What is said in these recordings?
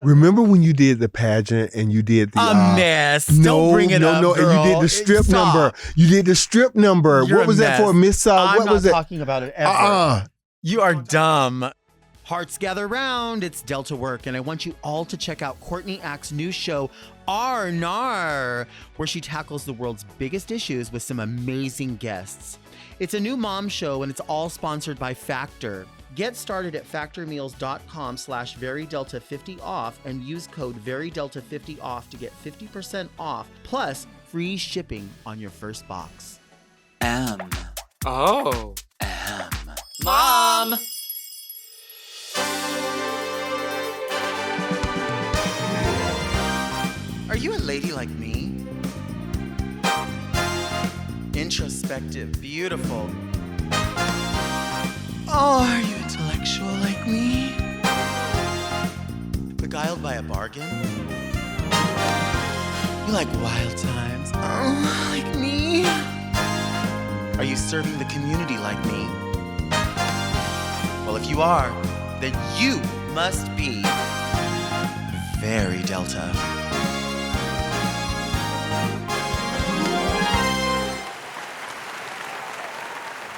Remember when you did the pageant and you did the... A mess. Don't bring it up, girl. And you did the strip number. You did the strip number. You're what was that for? Miss... I'm what was not it? talking about it ever. You are dumb. Hearts gather round. It's Delta Work, and I want you all to check out Courtney Act's new show, R&R, where she tackles the world's biggest issues with some amazing guests. It's a new mom show, and it's all sponsored by Factor. Get started at factormeals.com/verydelta50off and use code verydelta50off to get 50% off, plus free shipping on your first box. Oh. Mom! Are you a lady like me? Introspective, beautiful. Oh, are you intellectual like me? Beguiled by a bargain? You like wild times? Oh, like me? Are you serving the community like me? Well, if you are, then you must be very Delta.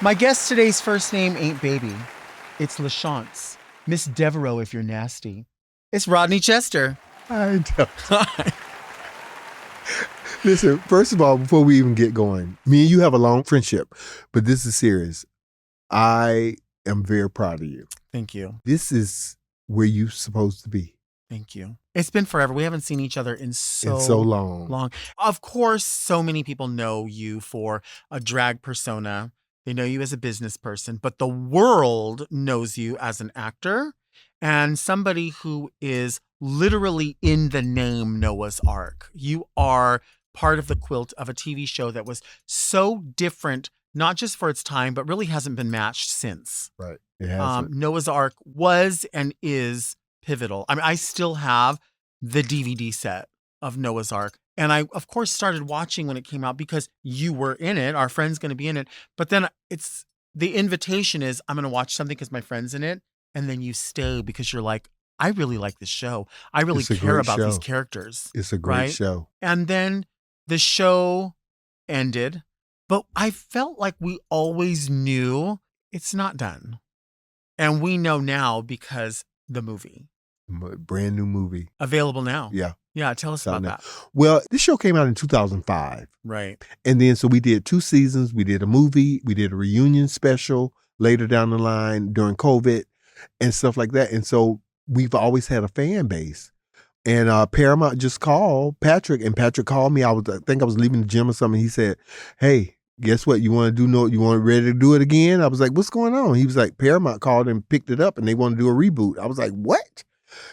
My guest today's first name ain't Baby. It's LaChance. Miss Devereaux if you're nasty. It's Rodney Chester. I don't. Listen, first of all, before we even get going, me and you have a long friendship, but this is serious. I am very proud of you. Thank you. This is where you're supposed to be. Thank you. It's been forever. We haven't seen each other in so long. Of course, so many people know you for a drag persona. They know you as a business person, but the world knows you as an actor and somebody who is literally in the name Noah's Ark. You are part of the quilt of a TV show that was so different, not just for its time, but really hasn't been matched since. Right. It hasn't. Noah's Ark was and is pivotal. I mean, I still have the DVD set of Noah's Ark. And I, of course, started watching when it came out because you were in it. Our friend's going to be in it. But then it's the invitation is I'm going to watch something because my friend's in it. And then you stay because you're like, I really like this show. I really care about these characters. It's a great show. And then the show ended. But I felt like we always knew it's not done. And we know now because the movie. Brand new movie. Available now. Yeah. Yeah, tell us about that. Well, this show came out in 2005. Right. And then so we did 2 seasons. We did a movie. We did a reunion special later down the line during COVID and stuff like that. And so we've always had a fan base. And Paramount just called Patrick, and Patrick called me. I think I was leaving the gym or something. He said, hey, guess what? You want to do you want ready to do it again? I was like, what's going on? He was like, Paramount called and picked it up and they want to do a reboot. I was like, what?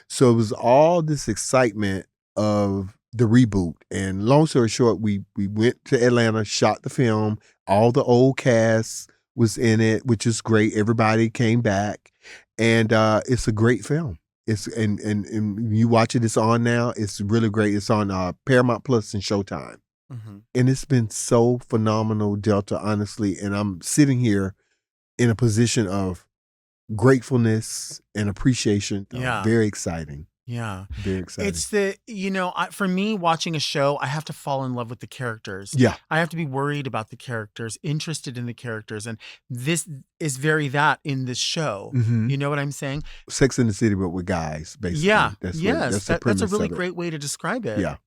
So it was all this excitement of the reboot. And long story short, we went to Atlanta, shot the film. All the old cast was in it, which is great. Everybody came back. And it's a great film. It's and you watch it, it's on now. It's really great. It's on Paramount Plus and Showtime. Mm-hmm. And it's been so phenomenal, Delta, honestly. And I'm sitting here in a position of gratefulness and appreciation. Yeah. Very exciting. Yeah. Very exciting. It's for me, watching a show, I have to fall in love with the characters. Yeah. I have to be worried about the characters, interested in the characters. And this is very that in this show. Mm-hmm. You know what I'm saying? Sex in the City, but with guys, basically. Yeah. That's a really great way to describe it. Yeah.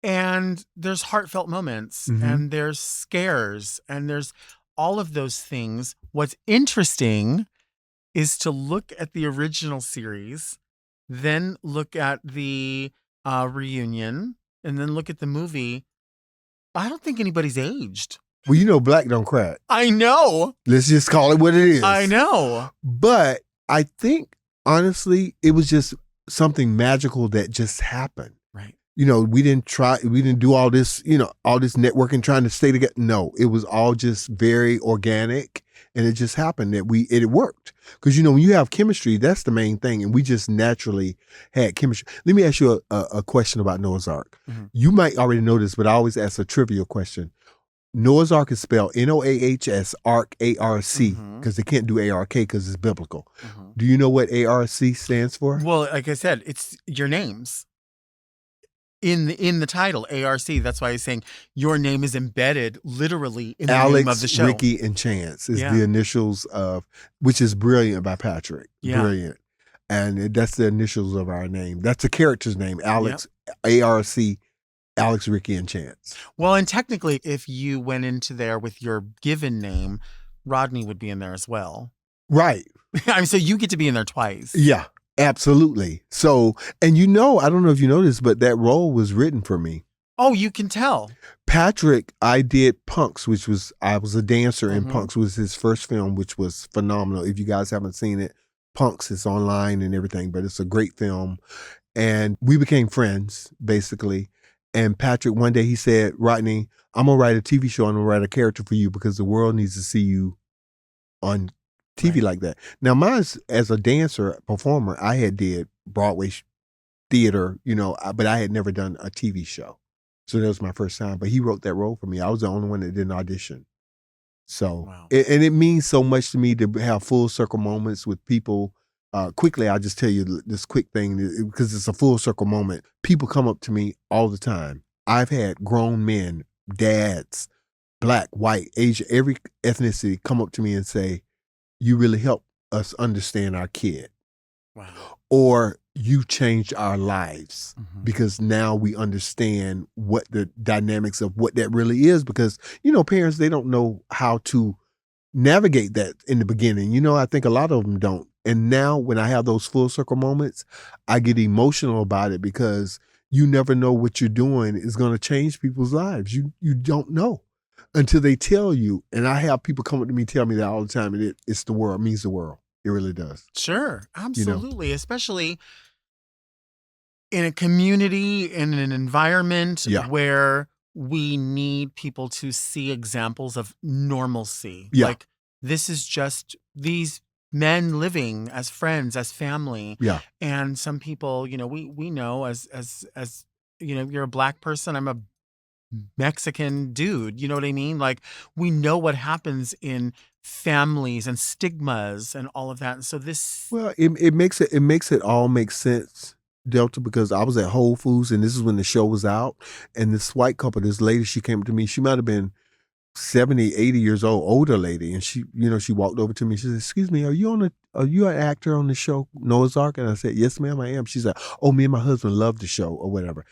And there's heartfelt moments, mm-hmm. and there's scares, and there's all of those things. What's interesting is to look at the original series, then look at the reunion, and then look at the movie. I don't think anybody's aged. Well, black don't crack. I know. Let's just call it what it is. I know. But I think, honestly, it was just something magical that just happened. Right. We didn't do all this, all this networking trying to stay together. No, it was all just very organic. And it just happened that it worked. Because, when you have chemistry, that's the main thing. And we just naturally had chemistry. Let me ask you a question about Noah's Ark. Mm-hmm. You might already know this, but I always ask a trivial question. Noah's Ark is spelled Noahs, Ark, A-R-C, Mhm. because they can't do A-R-K because it's biblical. Mhm. Do you know what A-R-C stands for? Well, like I said, it's your names in the title, ARC. That's why he's saying your name is embedded literally in the name of the Alex, show. Ricky, and Chance is Yeah. the initials of, which is Brilliant by Patrick. Yeah. Brilliant. And that's the initials of our name. That's the character's name, Alex, A-R-C, Alex, Ricky, and Chance. Well, and technically, if you went into there with your given name, Rodney would be in there as well. Right. I mean, so you get to be in there twice. Yeah, absolutely. So, and you know, I don't know if you know this, but that role was written for me. Oh, you can tell. Patrick, I did Punks, I was a dancer in Mhm. Punks, was his first film, which was phenomenal. If you guys haven't seen it, Punks is online and everything, but it's a great film. And we became friends, basically. And Patrick, one day he said, Rodney, I'm going to write a TV show. I'm going to write a character for you because the world needs to see you on TV Right. like that. Now, mine, as a dancer, performer, I had did Broadway theater, but I had never done a TV show. So that was my first time. But he wrote that role for me. I was the only one that didn't audition. So, Wow. and it means so much to me to have full circle moments with people. Quickly, I'll just tell you this quick thing because it's a full circle moment. People come up to me all the time. I've had grown men, dads, Black, white, Asian, every ethnicity come up to me and say, you really help us understand our kid. Wow. Or you changed our lives Mhm. because now we understand what the dynamics of what that really is because, parents, they don't know how to navigate that in the beginning. I think a lot of them don't. And now when I have those full circle moments, I get emotional about it because you never know what you're doing is going to change people's lives. You don't know until they tell you. And I have people come up to me, tell me that all the time. And it's the world, means the world. It really does. Sure. Absolutely. Especially in a community, in an environment Yeah. where we need people to see examples of normalcy. Yeah. Like this is just these men living as friends, as family. Yeah. And some people, we know as you're a Black person, I'm a Mexican dude. You know what I mean? Like we know what happens in families and stigmas and all of that. And so this, Well, it makes it all make sense, Delta, because I was at Whole Foods and this is when the show was out. And this white couple, this lady, she came to me. She might have been 70, 80 years old, older lady. And she walked over to me. She said, excuse me, are you an actor on the show Noah's Ark? And I said, yes, ma'am, I am. She said, oh, me and my husband love the show or whatever.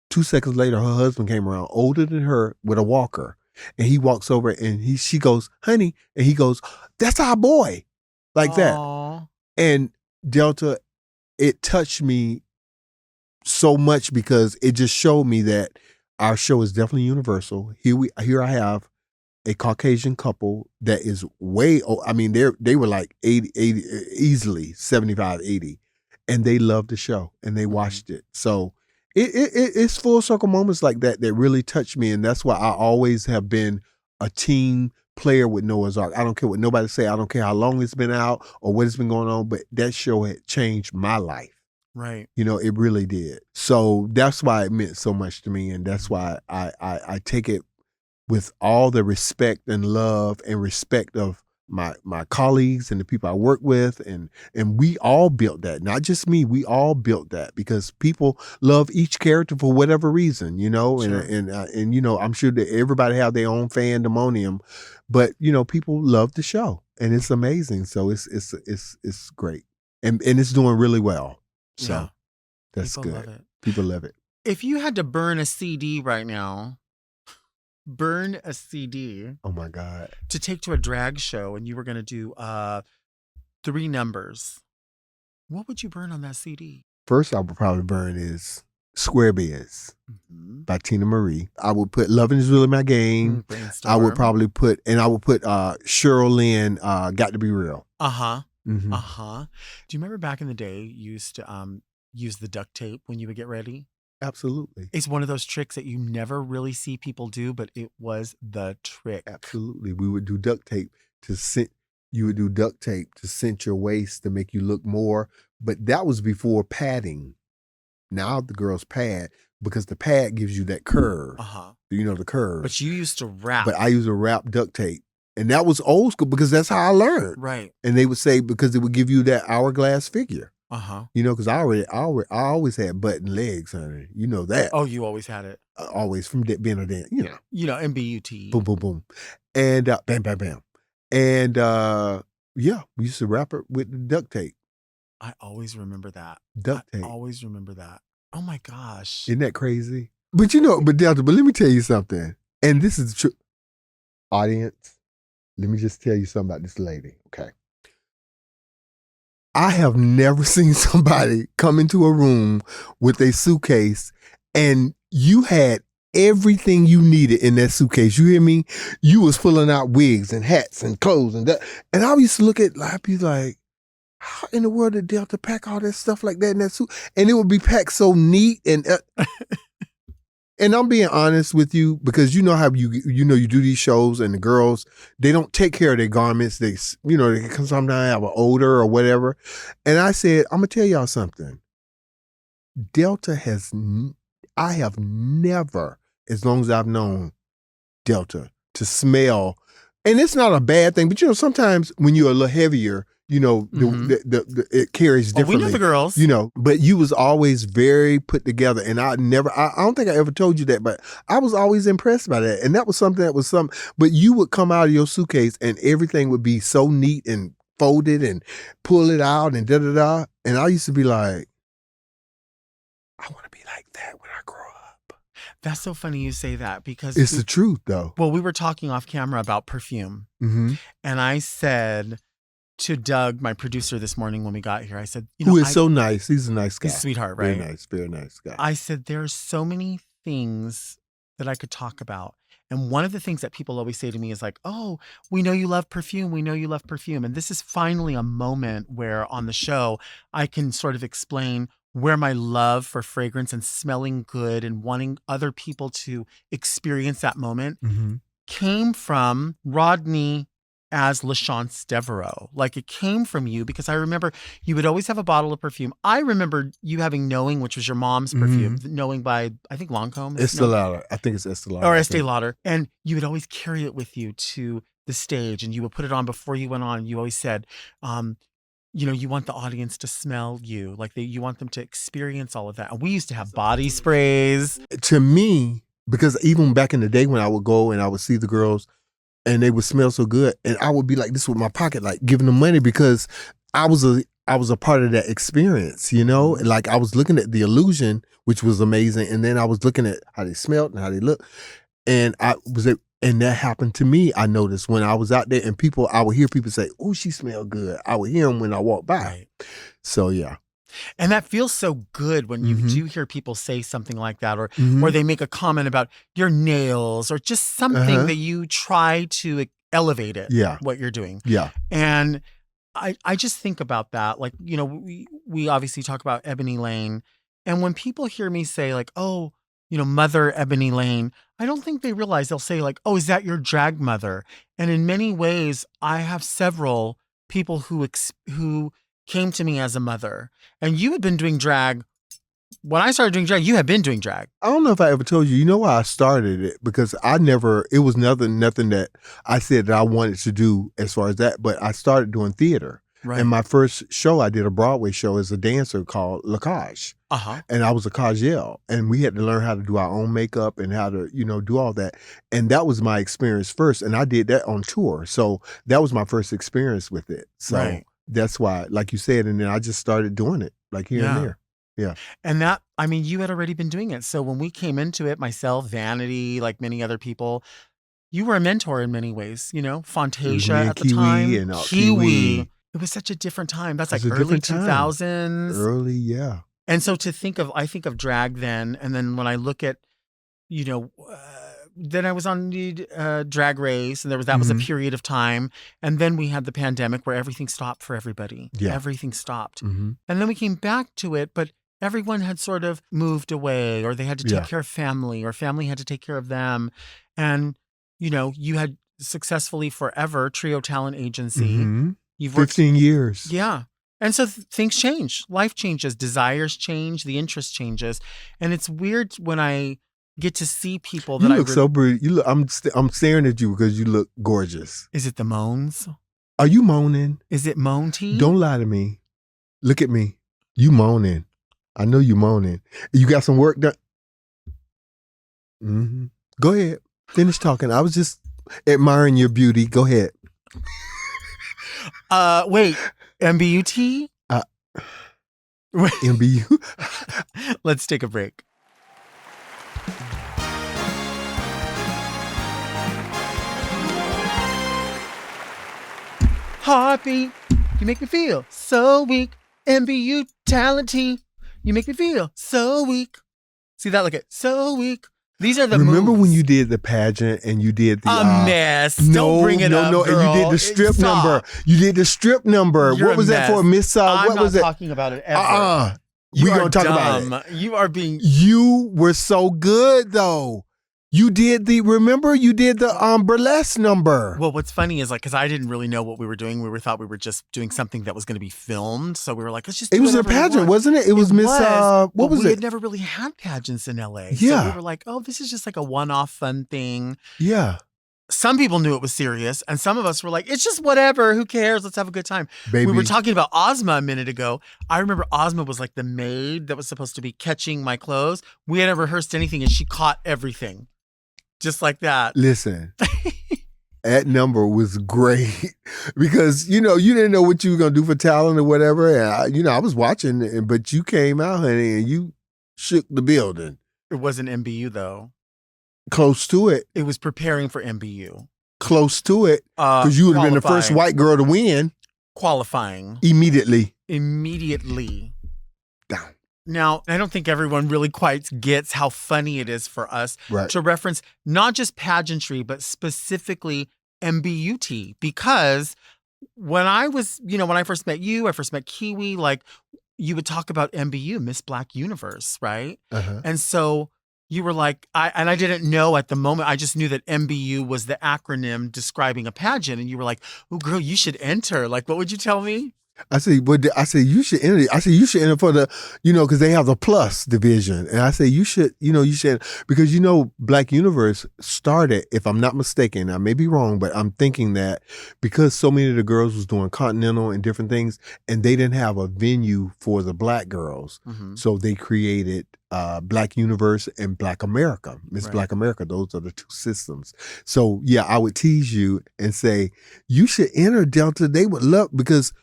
2 seconds later, her husband came around, older than her, with a walker. And he walks over and she goes, honey. And he goes, that's our boy. Like that. Aw. And Delta, it touched me so much because it just showed me that our show is definitely universal. Here I have a Caucasian couple that is they were like 80, easily 75, 80. And they loved the show and they watched it. So it's full circle moments like that really touch me. And that's why I always have been a team player with Noah's Ark. I don't care what nobody say. I don't care how long it's been out or what has been going on, but that show had changed my life. Right. It really did. So that's why it meant so much to me. And that's why I take it with all the respect and love and respect of my colleagues and the people I work with. And we all built that, not just me. We all built that because people love each character for whatever reason, Sure. and I'm sure that everybody have their own fandemonium, but people love the show and it's amazing. So it's great. And it's doing really well. So Yeah. that's People good. love it. People love it. If you had to burn a CD right now, Oh my God. to take to a drag show and you were going to do 3 numbers, what would you burn on that CD? First I would probably burn is Square Biz Mm-hmm. by Tina Marie. I would put Loving Is Really My Game. I would probably put Cheryl Lynn, Got to Be Real. Uh-huh. Mhm. Uh-huh. Do you remember back in the day you used to use the duct tape when you would get ready? Absolutely. It's one of those tricks that you never really see people do, but it was the trick. Absolutely. We would do duct tape to cinch. You would do duct tape to cinch your waist to make you look more. But that was before padding. Now the girls pad because the pad gives you that curve. You know, the curve. But you used to wrap. But I used to wrap duct tape. And that was old school because that's how I learned. Right. And they would say because it would give you that hourglass figure. You know, because I always had button legs, honey. You know that. Oh, you always had it. Always from being a dance, you know. You know, MBUT. Boom, boom, boom. And bam, bam, bam. And yeah, we used to wrap it with the duct tape. I always remember that. Duct tape. I always remember that. Oh my gosh. Isn't that crazy? But you know, Delta, but let me tell you something. And this is true. Audience, let me just tell you something about this lady, okay? I have never seen somebody come into a room with a suitcase and you had everything you needed in that suitcase. You hear me? You was pulling out wigs and hats and clothes and that. And I used to look at people like, how in the world did Delta pack all that stuff like that in that suit? And it would be packed so neat and and I'm being honest with you because you know how you do these shows and the girls, they don't take care of their garments. They can sometimes have an odor or whatever. And I said, I'm gonna tell y'all something. Delta I have never, as long as I've known Delta, to smell. And it's not a bad thing, but sometimes when you're a little heavier, it carries differently. We know the girls. But you was always very put together. And I don't think I ever told you that, but I was always impressed by that. And that was something but you would come out of your suitcase and everything would be so neat and folded and pull it out and da-da-da. And I used to be like, I want to be like that when I grow up. That's so funny you say that because it's the truth though. Well, we were talking off camera about perfume. And I said to Doug, my producer, this morning when we got here, I said, who is so nice. He's a nice guy. He's a sweetheart, right? Very nice guy. I said, there's so many things that I could talk about. And one of the things that people always say to me is like, oh, we know you love perfume. We know you love perfume. And this is finally a moment where on the show, I can sort of explain where my love for fragrance and smelling good and wanting other people to experience that moment came from Rodney as LaChance Devereaux. Like it came from you because I remember you would always have a bottle of perfume. I remember you having Knowing, which was your mom's perfume, Knowing by, I think Lancôme. Estee Lauder. I think it's Estee Lauder. Or Estee Lauder. And you would always carry it with you to the stage and you would put it on before you went on. You always said, you want the audience to smell you. Like you want them to experience all of that. And we used to have body sprays. To me, because even back in the day when I would go and I would see the girls and they would smell so good, and I would be like this with my pocket, like giving them money because I was a part of that experience, Like I was looking at the illusion, which was amazing, and then I was looking at how they smelled and how they looked, and and that happened to me. I noticed when I was out there, and I would hear people say, "Oh, she smelled good." I would hear them when I walked by. Right. So yeah. And that feels so good when you do hear people say something like that, or they make a comment about your nails, or just something that you try to elevate it. Yeah. What you're doing. Yeah. And I just think about that. Like, we obviously talk about Ebony Lane, and when people hear me say like, oh, Mother Ebony Lane, I don't think they realize. They'll say like, oh, is that your drag mother? And in many ways, I have several people who came to me as a mother. And you had been doing drag. When I started doing drag, you had been doing drag. I don't know if I ever told you. You know why I started it? Because it was nothing that I said that I wanted to do as far as that, but I started doing theater. Right. And my first show, I did a Broadway show as a dancer called La Cage. And I was a Cagelle. And we had to learn how to do our own makeup and how to, do all that. And that was my experience first. And I did that on tour. So that was my first experience with it. So that's why, like you said, and then I just started doing it, like here and there. Yeah. And that, you had already been doing it. So when we came into it, myself, Vanity, like many other people, you were a mentor in many ways, Fantasia at the time. And Kiwi. It was such a different time. That's like early 2000s. Early, yeah. And so I think of drag then, and then when I look at, then I was on the Drag Race, and that was a period of time. And then we had the pandemic where everything stopped for everybody. Yeah. Everything stopped. And then we came back to it, but everyone had sort of moved away, or they had to take care of family, or family had to take care of them. And, you had successfully forever Trio Talent Agency. You've worked 15 years. Yeah. And so things change. Life changes. Desires change. The interest changes. And it's weird when I get to see people that You look so pretty. You look. I'm staring at you because you look gorgeous. Is it the moans? Are you moaning? Is it moan tea? Don't lie to me. Look at me. You moaning. I know you moaning. You got some work done. Mm-hmm. Go ahead. Finish talking. I was just admiring your beauty. Go ahead. Wait. MBUT? MBU? Let's take a break. Heartbeat, you make me feel so weak. MBU talenty, you make me feel so weak. See that? Look at so weak. These are the Remember moves. when you did the pageant and you did the mess. Don't bring it up, girl. And you did the strip number. You did the strip number. You're what was that for? Miss I'm what was not it? talking about it ever. We're gonna talk about it. You are being. You were so good though. You did the burlesque number. Well, what's funny is like, because I didn't really know what we were doing. Thought we were just doing something that was going to be filmed. So we were like, let's just do it was a pageant, wasn't it? It was Miss, what was it? We had never really had pageants in LA. Yeah. So we were like, oh, this is just like a one-off fun thing. Yeah. Some people knew it was serious. And some of us were like, it's just whatever. Who cares? Let's have a good time. Baby. We were talking about Ozma a minute ago. I remember Ozma was like the maid that was supposed to be catching my clothes. We hadn't rehearsed anything and she caught everything. Just like that. Listen, that number was great because, you didn't know what you were going to do for talent or whatever. And, I was watching, but you came out, honey, and you shook the building. It wasn't MBU, though. Close to it. It was preparing for MBU. Close to it. Because you would have been the first white girl to win. Qualifying. Immediately. Down. Now, I don't think everyone really quite gets how funny it is for us to reference not just pageantry, but specifically MBUT. Because when I was, when I first met you, I first met Kiwi, like you would talk about MBU, Miss Black Universe, right? Uh-huh. And so you were like, I didn't know at the moment, I just knew that MBU was the acronym describing a pageant. And you were like, oh, girl, you should enter. Like, what would you tell me? I say you should enter. I say you should enter for the, because they have the plus division, and I say you should because Black Universe started, if I'm not mistaken, I may be wrong, but I'm thinking that because so many of the girls was doing Continental and different things, and they didn't have a venue for the Black girls, so they created Black Universe and Black America, Miss Black America. Those are the two systems. So yeah, I would tease you and say you should enter Delta. They would love because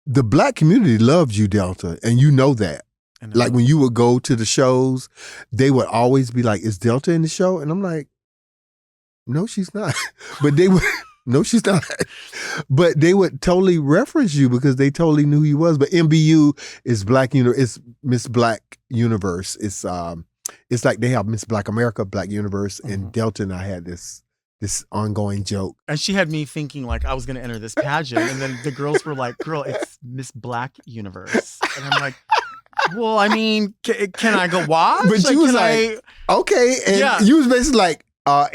the Black community loves you, Delta, and you know that. Like when you would go to the shows, they would always be like, is Delta in the show? And I'm like, no, she's not. But they would, no, she's not. But they would totally reference you because they totally knew who you was. But MBU is it's Miss Black Universe. It's like they have Miss Black America, Black Universe, and Delta and I had this ongoing joke. And she had me thinking like I was going to enter this pageant. And then the girls were like, girl, it's Miss Black Universe. And I'm like, well, I mean, can I go watch? But you was like, okay. And you was basically like, but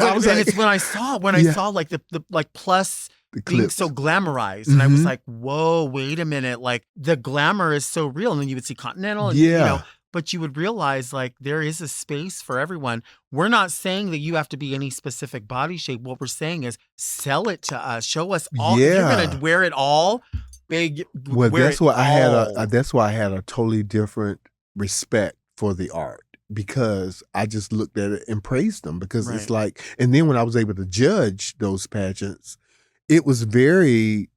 I was like. It's when I saw like the like plus being so glamorized. And I was like, whoa, wait a minute. Like the glamour is so real. And then you would see Continental and, but you would realize like there is a space for everyone. We're not saying that you have to be any specific body shape. What we're saying is sell it to us. Show us all. Yeah. You're going to wear it all. Big. Well, that's why I had a totally different respect for the art because I just looked at it and praised them because it's like, and then when I was able to judge those pageants, it was very,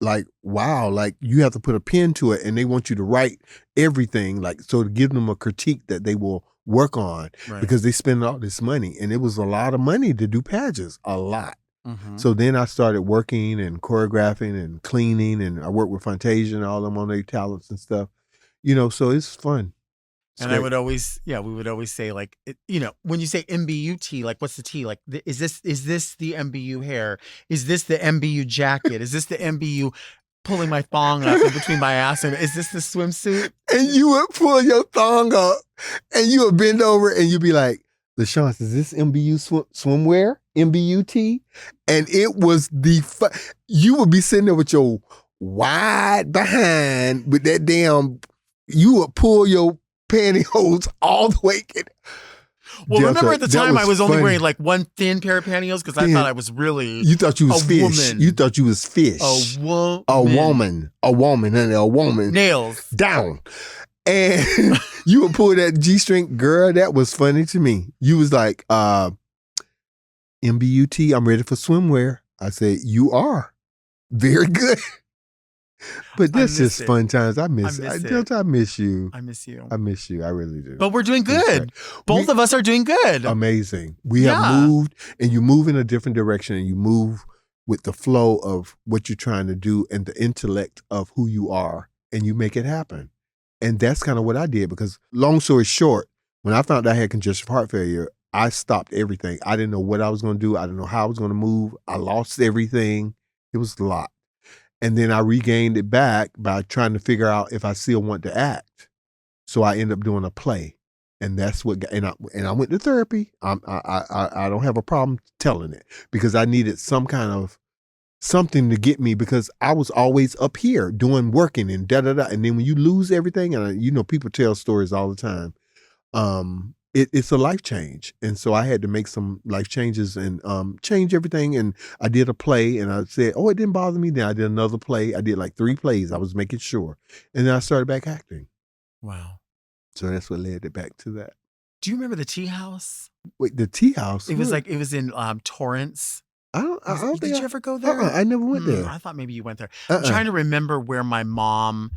like, wow, like you have to put a pen to it and they want you to write everything, like, so to give them a critique that they will work on because they spend all this money. And it was a lot of money to do pageants, a lot. So then I started working and choreographing and cleaning and I worked with Fantasia and all them on their talents and stuff, so it's fun. And I would always, we would always say like, when you say MBUT, like what's the T? Like, is this the MBU hair? Is this the MBU jacket? Is this the MBU pulling my thong up in between my ass? And is this the swimsuit? And you would pull your thong up and you would bend over and you'd be like, LaShawn, is this MBU swimwear? MBUT? And it was you would be sitting there with your wide behind with that damn, you would pull your pantyhose all the way. Well, Delta, remember at the that time I was only funny. wearing like one thin pair of pantyhose because I Thin. thought I was really You thought you was a fish. woman. You thought you was fish. a woman. A woman. A woman, honey, a woman. Nails. Down. And you would pull that G-string. Girl, that was funny to me. You was like, MBUT, I'm ready for swimwear. I said, you are. Very good. But that's just fun times. I miss it. Delta, I miss you. I miss you. I miss you. I really do. But we're doing good. Both of us are doing good. Amazing. We have moved, and you move in a different direction, and you move with the flow of what you're trying to do and the intellect of who you are, and you make it happen. And that's kind of what I did, because long story short, when I found out I had congestive heart failure, I stopped everything. I didn't know what I was going to do. I didn't know how I was going to move. I lost everything. It was a lot. And then I regained it back by trying to figure out if I still want to act. So I ended up doing a play. And that's what, and I went to therapy. I don't have a problem telling it, because I needed some kind of something to get me, because I was always up here working and da-da-da. And then when you lose everything, and people tell stories all the time, it's a life change. And so I had to make some life changes and change everything. And I did a play, and I said, oh, it didn't bother me. Then I did another play. I did like 3 plays. I was making sure. And then I started back acting. Wow. So that's what led it back to that. Do you remember the Tea House? Wait, the Tea House? It was in Torrance. I don't Did you ever go there? I never went there. I thought maybe you went there. I'm trying to remember where my mom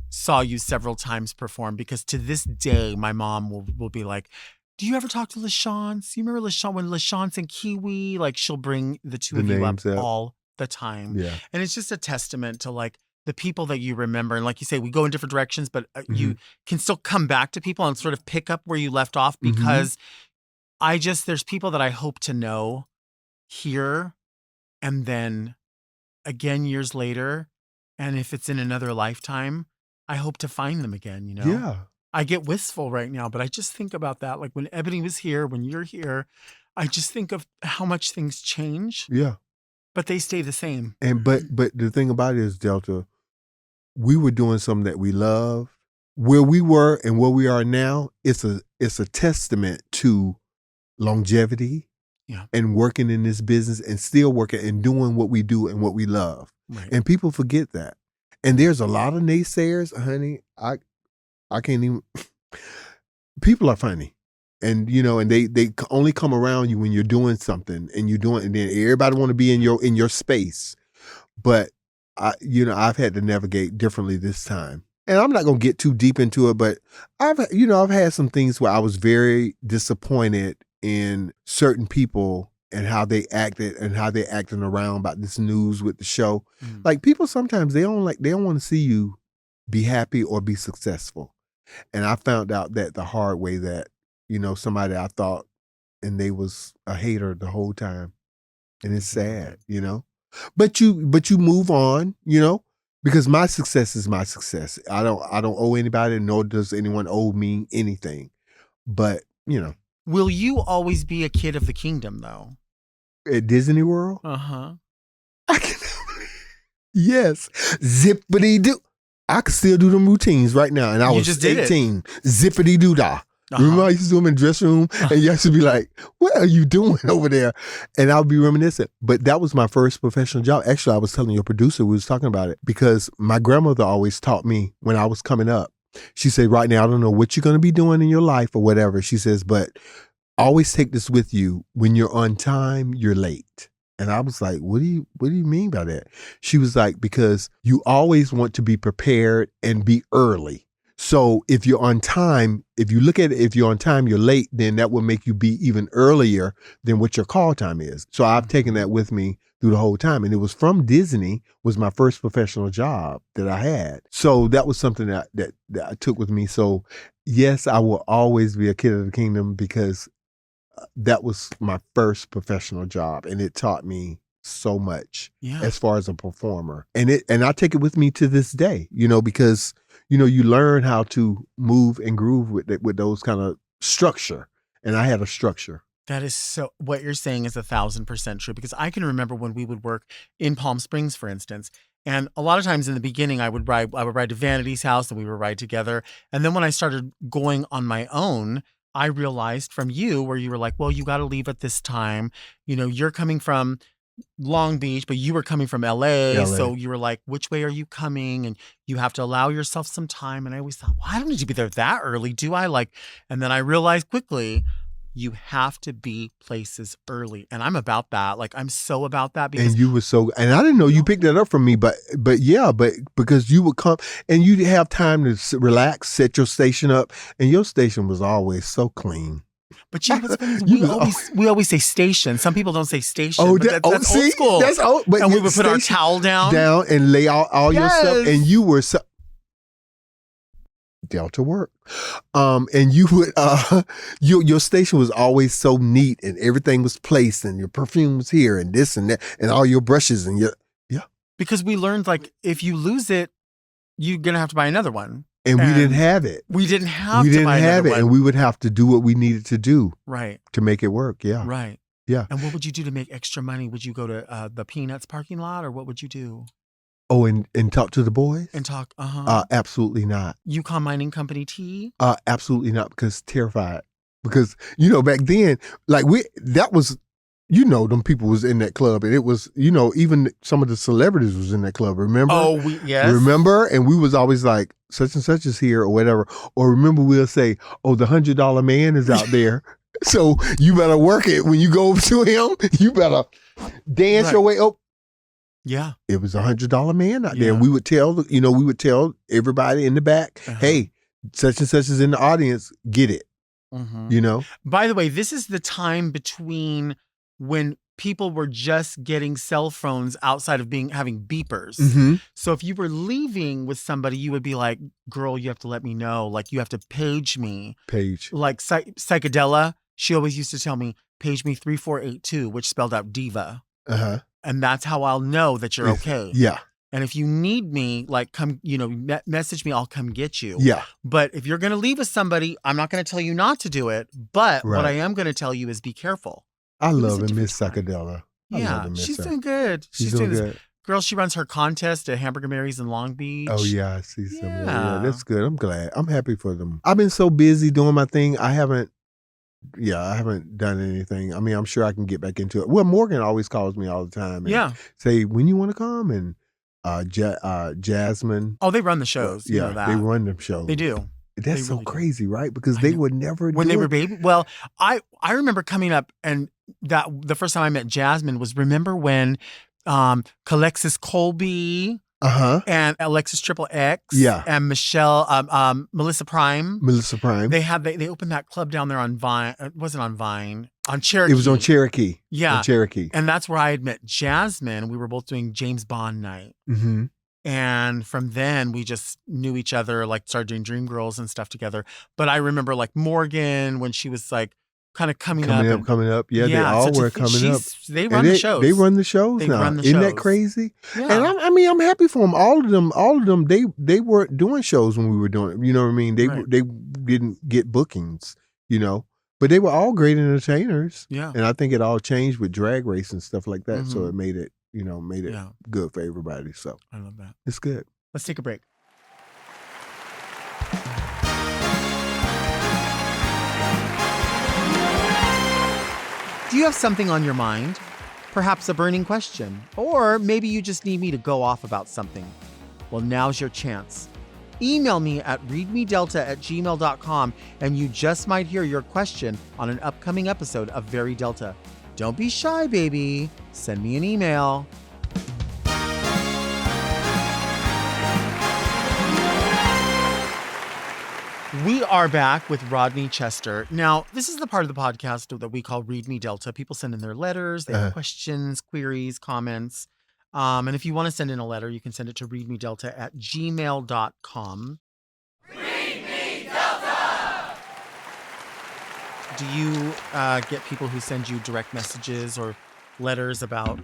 saw you several times perform, because to this day, my mom will be like, do you ever talk to LaShance? You remember LaShance, when LaShance and Kiwi, like she'll bring the two of you up all the time. Yeah. And it's just a testament to like the people that you remember. And like you say, we go in different directions, but you can still come back to people and sort of pick up where you left off, because there's people that I hope to know here and then again years later. And if it's in another lifetime, I hope to find them again, Yeah. I get wistful right now, but I just think about that. Like when Ebony was here, when you're here, I just think of how much things change. Yeah. But they stay the same. And but the thing about it is, Delta, we were doing something that we love. Where we were and where we are now, it's a testament to longevity and working in this business and still working and doing what we do and what we love. Right. And people forget that. And there's a lot of naysayers, honey. I can't even. People are funny, and and they only come around you when you're doing something, and and then everybody want to be in your space. But I've had to navigate differently this time, and I'm not gonna get too deep into it. But I've had some things where I was very disappointed in certain people and how they acted and how they acting around about this news with the show. Like people sometimes they don't want to see you be happy or be successful. And I found out that the hard way that, somebody I thought, and they was a hater the whole time. And it's sad, But you move on, because my success is my success. I don't owe anybody, nor does anyone owe me anything. But, Will you always be a kid of the kingdom, though? At Disney World? Uh-huh. Yes. Zippity-doo. I could still do them routines right now. And I was just 18. Zippity-doo-dah. Remember I used to do them in the dressing room? And you used to be like, what are you doing over there? And I'll be reminiscent. But that was my first professional job. Actually, I was telling your producer, we was talking about it, because my grandmother always taught me when I was coming up. She said, right now, I don't know what you're going to be doing in your life or whatever. She says, but always take this with you. When you're on time, you're late. And I was like, what do you mean by that? She was like, because you always want to be prepared and be early. So if you're on time, if you look at it, if you're on time, you're late, then that will make you be even earlier than what your call time is. So I've taken that with me through the whole time. And it was from Disney, was my first professional job that I had. So that was something that I took with me. So yes, I will always be a kid of the kingdom, because that was my first professional job, and it taught me so much as far as a performer. And I take it with me to this day, because you learn how to move and groove with those kind of structure. And I had a structure. That is so, what you're saying is 1,000% true, because I can remember when we would work in Palm Springs, for instance, And a lot of times in the beginning, I would ride to Vanity's house and we would ride together. And then when I started going on my own, I realized from you where you were like, well, you got to leave at this time. You know, you're coming from Long Beach, but you were coming from LA. So you were like, which way are you coming? And you have to allow yourself some time. And I always thought, well, I don't need to be there that early, do I? And then I realized quickly, you have to be places early. And I'm about that. I'm so about that because and you were and I didn't know you picked that up from me, but because you would come and you'd have time to relax, set your station up, and your station was always so clean. But we always say station. Some people don't say station. Oh, that's old school. That's old. But and we would put our towel down and lay out all your stuff, and you were Delta work. And you would your station was always so neat and everything was placed and your perfume was here and this and that and all your brushes and because we learned if you lose it, you're gonna have to buy another one. And we didn't have it. We didn't have it, and we would have to do what we needed to do. Right. To make it work. Yeah. Right. Yeah. And what would you do to make extra money? Would you go to the Peanuts parking lot or what would you do? Oh, and talk to the boys? And talk, absolutely not. Yukon Mining Company tea? Absolutely not, because terrified. Because, back then, that was, them people was in that club. And it was, even some of the celebrities was in that club, remember? Oh, yes. Remember? And we was always like, such and such is here or whatever. Or remember we'll say, oh, the $100 man is out there. So you better work it. When you go over to him, you better dance your way up. Yeah. It was $100 man out there. And we would tell everybody in the back, hey, such and such is in the audience, get it. Mm-hmm. By the way, this is the time between when people were just getting cell phones outside of having beepers. Mm-hmm. So if you were leaving with somebody, you would be like, girl, you have to let me know. You have to page me. Psychedela, she always used to tell me, page me 3482, which spelled out diva. Uh-huh. And that's how I'll know that you're okay. Yeah. And if you need me, come, message me, I'll come get you. Yeah. But if you're going to leave with somebody, I'm not going to tell you not to do it. But what I am going to tell you is be careful. I love Miss Psychedela. Yeah, she's doing good. She's doing good. Girl, she runs her contest at Hamburger Mary's in Long Beach. Oh, yeah, I see some of that. Yeah, that's good. I'm glad. I'm happy for them. I've been so busy doing my thing. I haven't done anything. I mean, I'm sure I can get back into it. Well, Morgan always calls me all the time and say, when you want to come? And Jasmine. Oh, they run the shows. Yeah, they run the shows. They do. That's so crazy, right? Because they would never when they were baby. Well, I remember coming up and that the first time I met Jasmine was remember when Alexis Colby and Alexis Triple X and Melissa Prime. They opened that club down there on Vine. It wasn't on Vine. On Cherokee. It was on Cherokee. Yeah. On Cherokee. And that's where I had met Jasmine. We were both doing James Bond night. Mm-hmm. And from then we just knew each other, started doing Dreamgirls and stuff together. But I remember Morgan when she was kind of coming up. Yeah, they all were coming up. They run the shows. They run the shows now. Isn't that crazy? Yeah. And I'm happy for them. All of them. They weren't doing shows when we were doing it. You know what I mean? They didn't get bookings. But they were all great entertainers. Yeah. And I think it all changed with Drag Race and stuff like that. Mm-hmm. So it made it good for everybody. So I love that. It's good. Let's take a break. Do you have something on your mind? Perhaps a burning question. Or maybe you just need me to go off about something. Well, now's your chance. Email me at readmedelta@gmail.com and you just might hear your question on an upcoming episode of Very Delta. Don't be shy, baby. Send me an email. We are back with Rodney Chester. Now, this is the part of the podcast that we call Read Me Delta. People send in their letters, they have questions, queries, comments. And if you want to send in a letter, you can send it to readmedelta@gmail.com. Read Me Delta! Do you get people who send you direct messages or letters about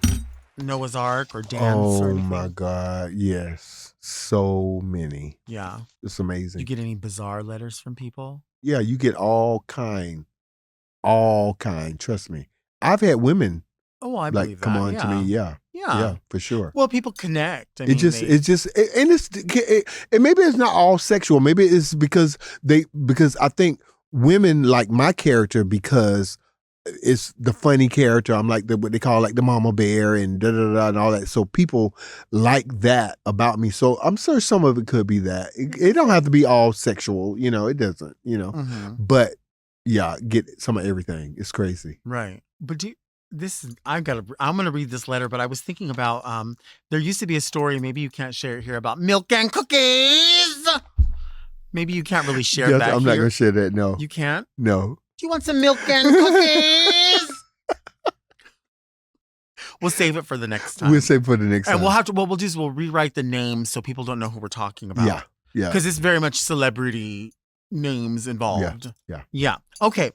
Noah's Ark or dance or anything? Oh, my God. Yes. So many. Yeah. It's amazing. You get any bizarre letters from people? Yeah, you get all kind. Trust me. I've had women I believe come that. on to me. Yeah. Yeah. for sure. Well, people connect. And maybe it's not all sexual. Maybe it's because I think women like my character because it's the funny character. I'm like what they call like the mama bear and and all that. So people like that about me. So I'm sure some of it could be that. It don't have to be all sexual, it doesn't, But yeah, get some of everything. It's crazy. Right. But I'm going to read this letter, but I was thinking about, there used to be a story, maybe you can't share it here, about milk and cookies. Maybe you can't really share that I'm here. not going to share that, no. You can't? No. Do you want some milk and cookies? We'll save it for the next time. We'll save it for the next time. And we'll rewrite the names so people don't know who we're talking about. Yeah. Because it's very much celebrity names involved. Yeah. Okay.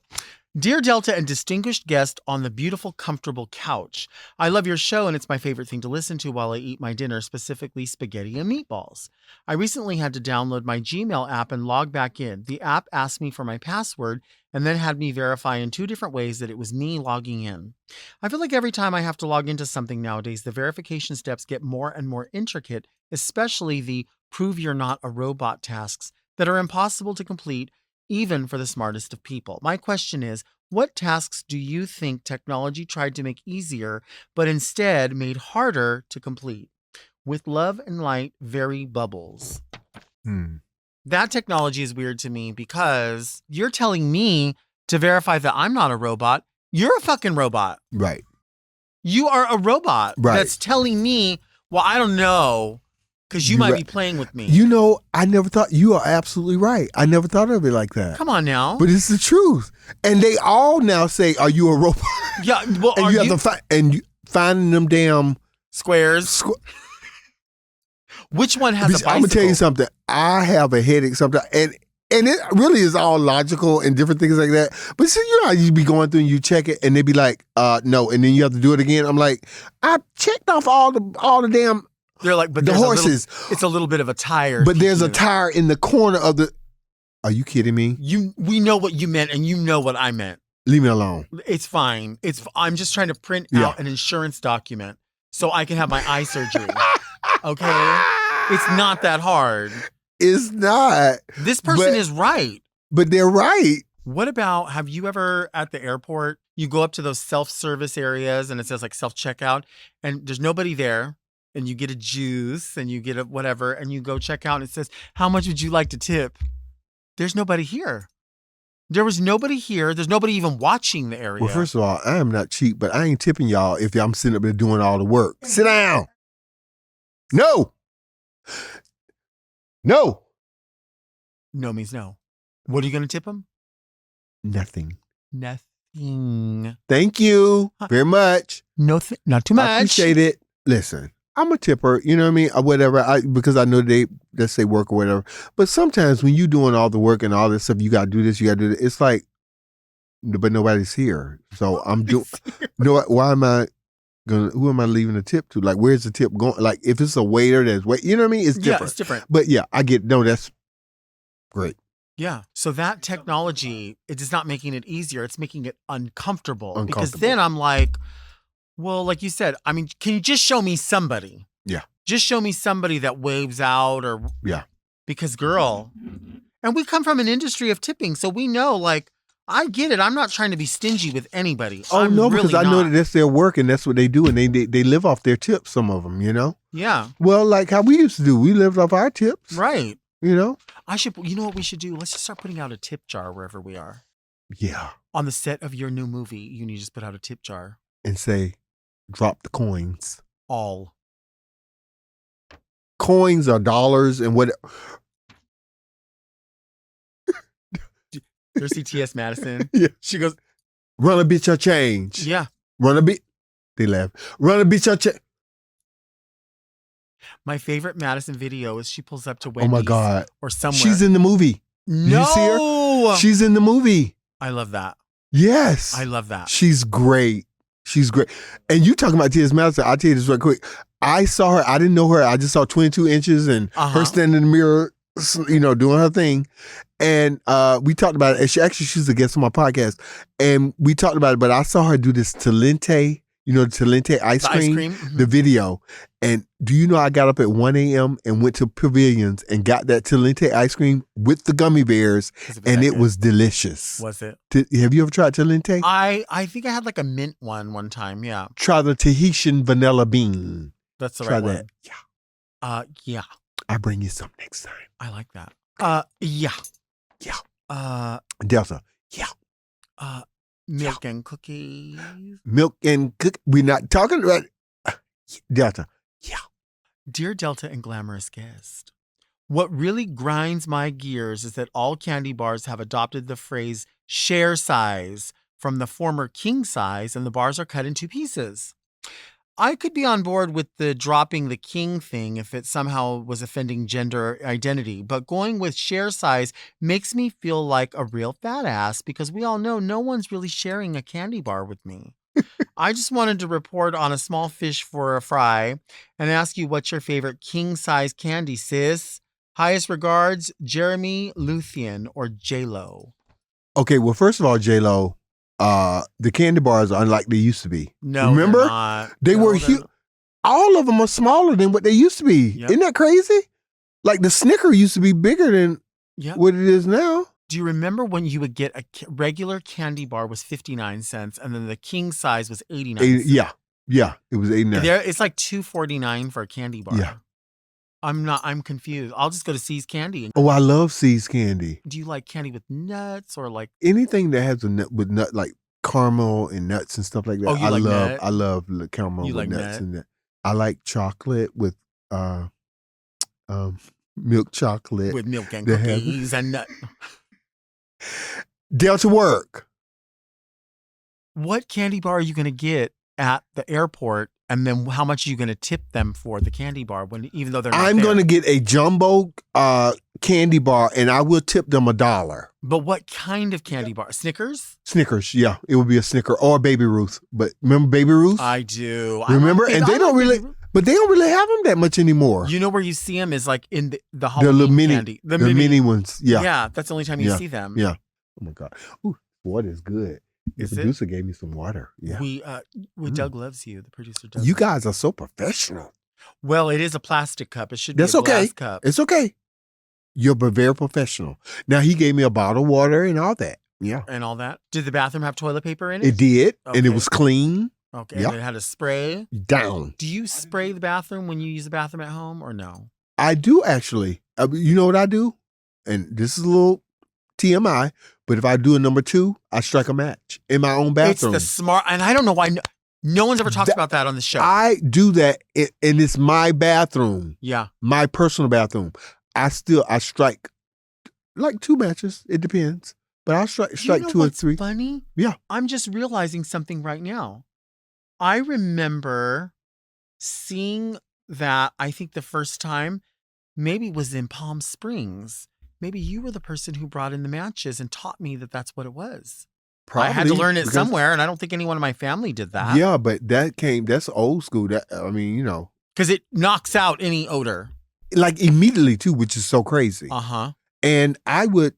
Dear Delta and distinguished guest on the beautiful, comfortable couch. I love your show and it's my favorite thing to listen to while I eat my dinner, specifically spaghetti and meatballs. I recently had to download my Gmail app and log back in. The app asked me for my password and then had me verify in 2 different ways that it was me logging in. I feel like every time I have to log into something nowadays, the verification steps get more and more intricate, especially the prove you're not a robot tasks that are impossible to complete even for the smartest of people. My question is, what tasks do you think technology tried to make easier, but instead made harder to complete? With love and light, very Bubbles. That technology is weird to me because you're telling me to verify that I'm not a robot. You're a fucking robot. Right. You are a robot that's telling me, well, I don't know. Because you might be playing with me. I never thought, you are absolutely right. I never thought of it like that. Come on now. But it's the truth. And they all now say, are you a robot? Yeah, well, and you have to finding them damn squares. Which one has a bicycle? I'm going to tell you something. I have a headache sometimes. And it really is all logical and different things like that. But see, how you be going through and you check it and they be like, no. And then you have to do it again. I'm like, I checked off all the damn... They're like, but the horses. It's a little bit of a tire. But there's a tire in the corner of the... Are you kidding me? We know what you meant and you know what I meant. Leave me alone. It's fine. I'm just trying to print out an insurance document so I can have my eye surgery. Okay? It's not that hard. It's not. This person is right. But they're right. What about, have you ever at the airport, you go up to those self-service areas and it says like self-checkout and there's nobody there. And you get a juice and you get a whatever and you go check out and it says, how much would you like to tip? There's nobody here. There was nobody here. There's nobody even watching the area. Well, first of all, I am not cheap, but I ain't tipping y'all if I'm sitting up there doing all the work. Sit down. No. No. No means no. What are you going to tip them? Nothing. Thank you very much. Not too much. I appreciate it. Listen. I'm a tipper, you know what I mean? Or whatever, because I know let's say work or whatever. But sometimes when you doing all the work and all this stuff, you got to do this, you got to do that. It's like, but nobody's here. So I'm doing, why am I who am I leaving a tip to? Like, where's the tip going? Like, if it's a waiter you know what I mean? It's different. Yeah, it's different. But yeah, that's great. Yeah. So that technology, it is not making it easier. It's making it uncomfortable. Because then I'm like, well, like you said, I mean, can you just show me somebody? Yeah. Just show me somebody that waves out or... Yeah. Because, girl, and we come from an industry of tipping, so we know, like, I get it. I'm not trying to be stingy with anybody. Oh, no, because I know that that's their work and that's what they do. And they live off their tips, some of them, Yeah. Well, like how we used to do. We lived off our tips. Right. You know what we should do? Let's just start putting out a tip jar wherever we are. Yeah. On the set of your new movie, you need to just put out a tip jar. And say, drop the coins. All. Coins or dollars and what. There's CTS Madison. Yeah. She goes, run a bitch or change. Yeah. Run a bit. They laugh. Run a bitch or change. My favorite Madison video is she pulls up to Wendy's. Oh my God. Or somewhere. She's in the movie. No. You see her? She's in the movie. I love that. Yes. I love that. She's great. She's great. And you talking about T.S. Madison, I'll tell you this real quick. I saw her. I didn't know her. I just saw 22 inches and her standing in the mirror, doing her thing. And we talked about it. And she's a guest on my podcast. And we talked about it, but I saw her do this Talente You know, the Talente ice The cream? ice cream? Mhm. The video. And do you know I got up at 1 a.m. and went to Pavilions and got that Talente ice cream with the gummy bears, 'Cause and that it good. was delicious. Was it? Have you ever tried Talente? I think I had like a mint one time. Yeah. Try the Tahitian vanilla bean. That's the Try right that. one. Yeah. Yeah. I'll bring you some next time. I like that. Yeah. Yeah. Delta. Yeah. Milk and cookies. Milk and cook. We're not talking about Delta. Yeah. Dear Delta and glamorous guest, what really grinds my gears is that all candy bars have adopted the phrase share size from the former king size, and the bars are cut in 2 pieces. I could be on board with the dropping the king thing if it somehow was offending gender identity, but going with share size makes me feel like a real fat ass because we all know no one's really sharing a candy bar with me. I just wanted to report on a small fish for a fry and ask you what's your favorite king size candy, sis? Highest regards, Jeremy Luthien or J-Lo. Okay, well, first of all, J-Lo, the candy bars are like they used to be. No, remember? they're not. They No, were they're huge. not. All of them are smaller than what they used to be. Yep. Isn't that crazy? Like the Snicker used to be bigger than Yep. what it is now. Do you remember when you would get a regular candy bar was 59 cents and then the king size was 89 cents? Yeah, it was 89. It's like $2.49 for a candy bar. Yeah. I'm confused. I'll just go to C's Candy. Oh, I love See's candy. Do you like candy with nuts or like Anything that has a nut with nut like caramel and nuts and stuff like that. Oh, you like nut? I love the caramel You with like nuts nut? and that. I like chocolate with milk chocolate. with milk and They have- cookies and nut? Delta work. What candy bar are you going to get at the airport? And then how much are you going to tip them for the candy bar even though they're not I'm there? going to get a jumbo candy bar and I will tip them $1. But what kind of candy bar? Snickers? Snickers, yeah. It would be a Snicker or a Baby Ruth. But remember Baby Ruth? I do. Remember? I like And it. they I don't like really, Baby Ruth. but they don't really have them that much anymore. You know where you see them is like in the The Halloween little mini, candy. the mini ones. Yeah. Yeah, that's the only time you Yeah. see them. Yeah. Oh my God. Ooh, water is good. The Is it? producer gave me some water. Yeah. Doug loves you. The producer does. You guys are so professional. Well, it is a plastic cup. It should be That's a okay. glass cup. It's okay. You're very professional. Now, he gave me a bottle of water and all that. Yeah. And all that. Did the bathroom have toilet paper in it? It did. And it Okay. was clean. Okay. Yep. And it had a spray. Down. Do you spray the bathroom when you use the bathroom at home or no? I do actually. You know what I do? And this is a little TMI, but if I do a number 2, I strike a match in my own bathroom. It's the smart, and I don't know why no one's ever talked about that on the show. I do that, and it's my bathroom, Yeah. my personal bathroom. I strike like 2 matches. It depends, but I'll strike You know 2 or what's 3. funny? Yeah. I'm just realizing something right now. I remember seeing that, I think the first time maybe was in Palm Springs. Maybe you were the person who brought in the matches and taught me that that's what it was. I had to Probably, learn it because- somewhere, and I don't think anyone in my family did that. Yeah, but that's old school. That I mean, you know, Because it knocks out any odor. like immediately too, which is so crazy. Uh-huh. And I would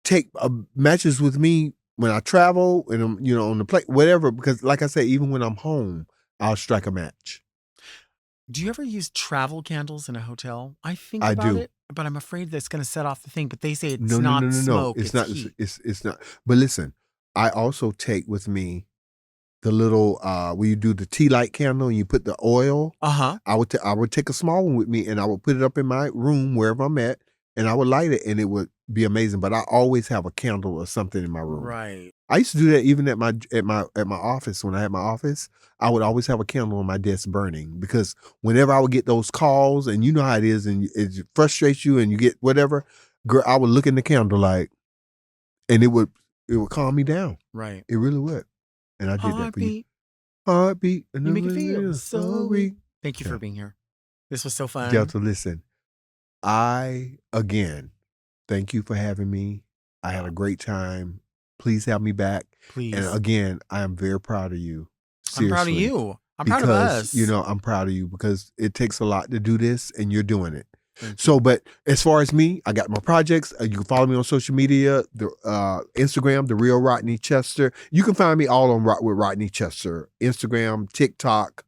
take matches with me when I travel and I'm, on the plane, whatever. Because, like I say, even when I'm home, I'll strike a match. Do you ever use travel candles in a hotel? I think I about do. it, but I'm afraid that's going to set off the thing. But they say it's No, not no. smoke, It's not. heat. It's not. But listen, I also take with me the little where you do the tea light candle and you put the oil. Uh-huh. I would take a small one with me and I would put it up in my room wherever I'm at, and I would light it and it would be amazing. But I always have a candle or something in my room. Right. I used to do that even at my office. When I had my office, I would always have a candle on my desk burning, because whenever I would get those calls, and you know how it is, and it frustrates you, and you get whatever, girl, I would look in the candle light, and it would calm me down. Right. It really would, and I did that for you. Heartbeat. Heartbeat, You make it feel so weak. Thank you Yeah. for being here. This was so fun. Delta, listen, again, thank you for having me. I had a great time. Please have me back. Please. And again, I am very proud of you. I'm proud of Seriously. you. I'm proud of us. I'm proud of you because it takes a lot to do this, and you're doing it. So, but as far as me, I got my projects. You can follow me on social media, the Instagram, The Real Rodney Chester. You can find me all on with Rodney Chester, Instagram, TikTok,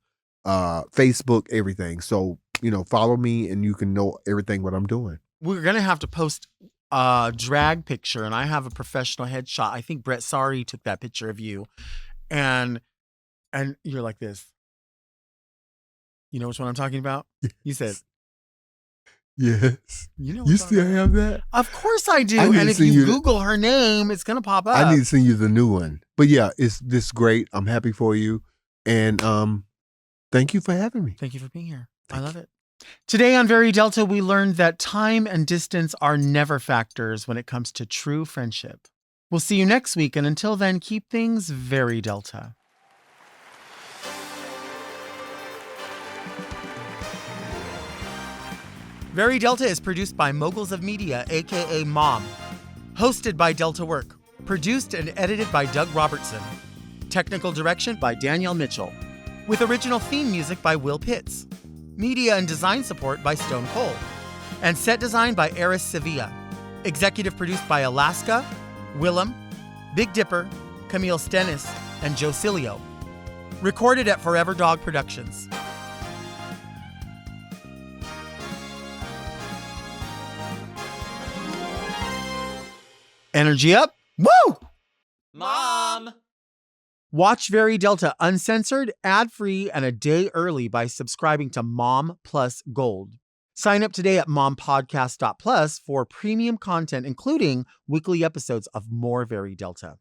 Facebook, everything. So, follow me and you can know everything what I'm doing. We're going to have to post a drag picture, and I have a professional headshot. I think Brett Sari took that picture of you, and you're like this. You know which one I'm talking about? You said, yes. You know, you still have that? Of course I do. And if you Google her name, it's going to pop up. I need to send you the new one. But yeah, it's this great. I'm happy for you. And thank you for having me. Thank you for being here. I love it. Today on Very Delta, we learned that time and distance are never factors when it comes to true friendship. We'll see you next week. And until then, keep things very Delta. Very Delta is produced by Moguls of Media, a.k.a. Mom. Hosted by Delta Work. Produced and edited by Doug Robertson. Technical direction by Danielle Mitchell. With original theme music by Will Pitts. Media and design support by Stone Cold. And set design by Eris Sevilla. Executive produced by Alaska, Willem, Big Dipper, Camille Stennis, and Joe Cilio. Recorded at Forever Dog Productions. Energy up. Woo! Mom! Watch Very Delta uncensored, ad-free, and a day early by subscribing to Mom Plus Gold. Sign up today at mompodcast.plus for premium content, including weekly episodes of more Very Delta.